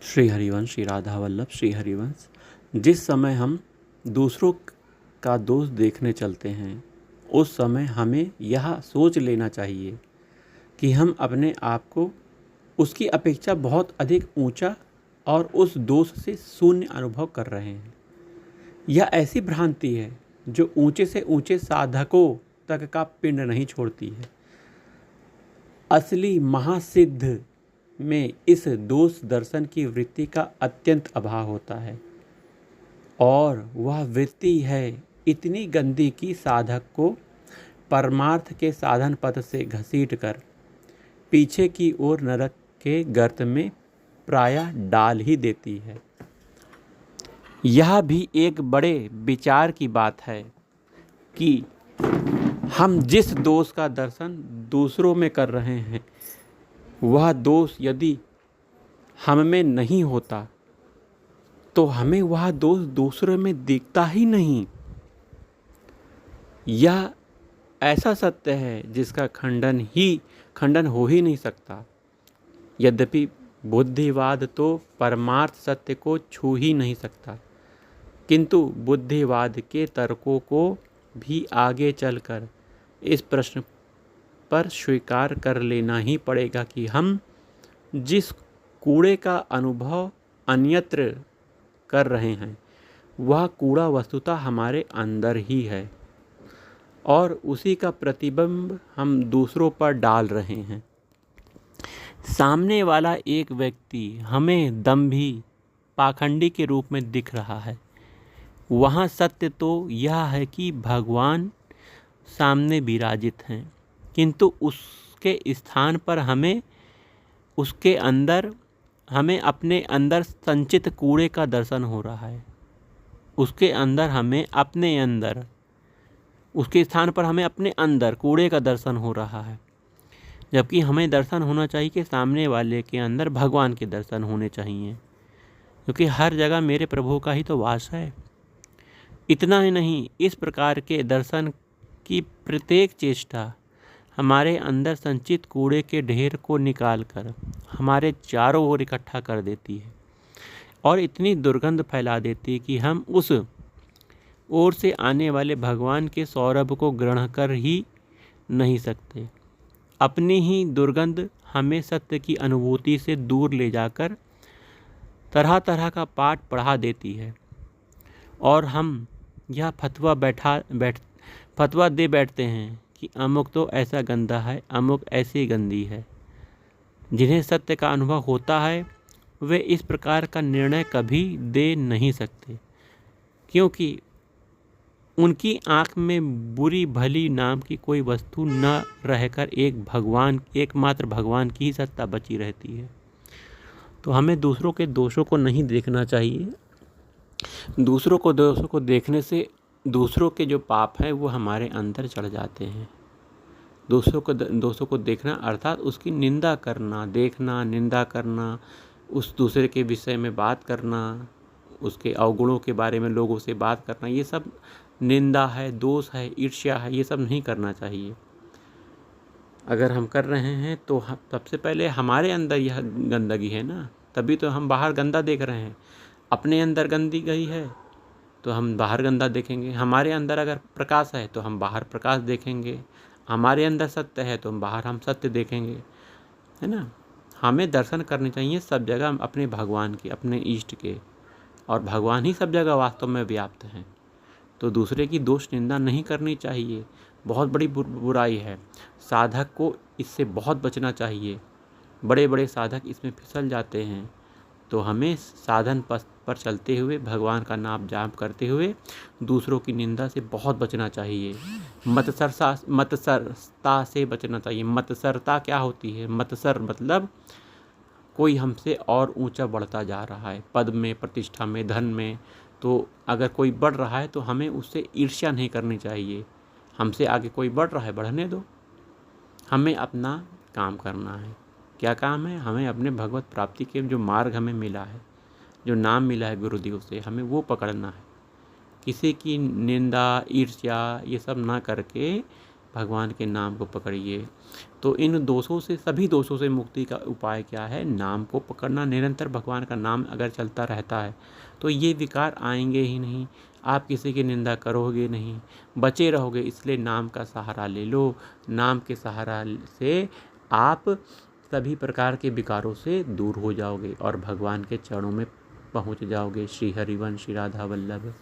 श्री हरिवंश, श्री राधा वल्लभ, श्री हरिवंश। जिस समय हम दूसरों का दोष देखने चलते हैं उस समय हमें यह सोच लेना चाहिए कि हम अपने आप को उसकी अपेक्षा बहुत अधिक ऊंचा और उस दोष से शून्य अनुभव कर रहे हैं। यह ऐसी भ्रांति है जो ऊंचे से ऊंचे साधकों तक का पिंड नहीं छोड़ती है। असली महासिद्ध में इस दोष दर्शन की वृत्ति का अत्यंत अभाव होता है और वह वृत्ति है इतनी गंदी कि साधक को परमार्थ के साधन पथ से घसीट कर पीछे की ओर नरक के गर्त में प्रायः डाल ही देती है। यह भी एक बड़े विचार की बात है कि हम जिस दोष का दर्शन दूसरों में कर रहे हैं वह दोष यदि हम में नहीं होता तो हमें वह दोष दूसरों में दिखता ही नहीं। यह ऐसा सत्य है जिसका खंडन हो ही नहीं सकता। यद्यपि बुद्धिवाद तो परमार्थ सत्य को छू ही नहीं सकता, किंतु बुद्धिवाद के तर्कों को भी आगे चलकर इस प्रश्न पर स्वीकार कर लेना ही पड़ेगा कि हम जिस कूड़े का अनुभव अन्यत्र कर रहे हैं वह कूड़ा वस्तुतः हमारे अंदर ही है और उसी का प्रतिबिंब हम दूसरों पर डाल रहे हैं। सामने वाला एक व्यक्ति हमें दंभी पाखंडी के रूप में दिख रहा है, वहाँ सत्य तो यह है कि भगवान सामने विराजित हैं, किंतु उसके स्थान पर हमें अपने अंदर संचित कूड़े का दर्शन हो रहा है। उसके स्थान पर हमें अपने अंदर कूड़े का दर्शन हो रहा है, जबकि हमें दर्शन होना चाहिए कि सामने वाले के अंदर भगवान के दर्शन होने चाहिए, क्योंकि हर जगह मेरे प्रभु का ही तो वास है। इतना ही नहीं, इस प्रकार के दर्शन की प्रत्येक चेष्टा हमारे अंदर संचित कूड़े के ढेर को निकालकर हमारे चारों ओर इकट्ठा कर देती है और इतनी दुर्गंध फैला देती है कि हम उस ओर से आने वाले भगवान के सौरभ को ग्रहण कर ही नहीं सकते। अपनी ही दुर्गंध हमें सत्य की अनुभूति से दूर ले जाकर तरह तरह का पाठ पढ़ा देती है और हम यह फतवा दे बैठते हैं कि अमुक तो ऐसा गंदा है, अमुक ऐसी गंदी है। जिन्हें सत्य का अनुभव होता है वे इस प्रकार का निर्णय कभी दे नहीं सकते, क्योंकि उनकी आँख में बुरी भली नाम की कोई वस्तु न रहकर एकमात्र भगवान की ही सत्ता बची रहती है। तो हमें दूसरों के दोषों को नहीं देखना चाहिए। दोषों को देखने से दूसरों के जो पाप हैं वो हमारे अंदर चढ़ जाते हैं। दोषों को देखना अर्थात उसकी निंदा करना, देखना, निंदा करना, उस दूसरे के विषय में बात करना, उसके अवगुणों के बारे में लोगों से बात करना, ये सब निंदा है, दोष है, ईर्ष्या है। ये सब नहीं करना चाहिए। अगर हम कर रहे हैं तो सबसे पहले हमारे अंदर यह गंदगी है ना, तभी तो हम बाहर गंदा देख रहे हैं। अपने अंदर गंदी गई है तो हम बाहर गंदा देखेंगे। हमारे अंदर अगर प्रकाश है तो हम बाहर प्रकाश देखेंगे। हमारे अंदर सत्य है तो हम सत्य देखेंगे, है ना। हमें दर्शन करने चाहिए सब जगह अपने भगवान के, अपने इष्ट के, और भगवान ही सब जगह वास्तव में व्याप्त हैं। तो दूसरे की दोष निंदा नहीं करनी चाहिए, बहुत बड़ी बुराई है। साधक को इससे बहुत बचना चाहिए। बड़े बड़े साधक इसमें फिसल जाते हैं। तो हमें साधन पथ पर चलते हुए भगवान का नाम जाप करते हुए दूसरों की निंदा से बहुत बचना चाहिए। मत्सरता से बचना चाहिए। मत्सरता क्या होती है? मत्सर मतलब कोई हमसे और ऊंचा बढ़ता जा रहा है, पद में, प्रतिष्ठा में, धन में। तो अगर कोई बढ़ रहा है तो हमें उससे ईर्ष्या नहीं करनी चाहिए। हमसे आगे कोई बढ़ रहा है, बढ़ने दो। हमें अपना काम करना है। क्या काम है? हमें अपने भगवत प्राप्ति के जो मार्ग हमें मिला है, जो नाम मिला है गुरुदेव से, हमें वो पकड़ना है। किसी की निंदा, ईर्ष्या ये सब ना करके भगवान के नाम को पकड़िए। तो इन दोषों से, सभी दोषों से मुक्ति का उपाय क्या है? नाम को पकड़ना। निरंतर भगवान का नाम अगर चलता रहता है तो ये विकार आएंगे ही नहीं, आप किसी की निंदा करोगे नहीं, बचे रहोगे। इसलिए नाम का सहारा ले लो। नाम के सहारा से आप सभी प्रकार के विकारों से दूर हो जाओगे और भगवान के चरणों में पहुंच जाओगे। श्री हरिवंश, श्री राधा वल्लभ।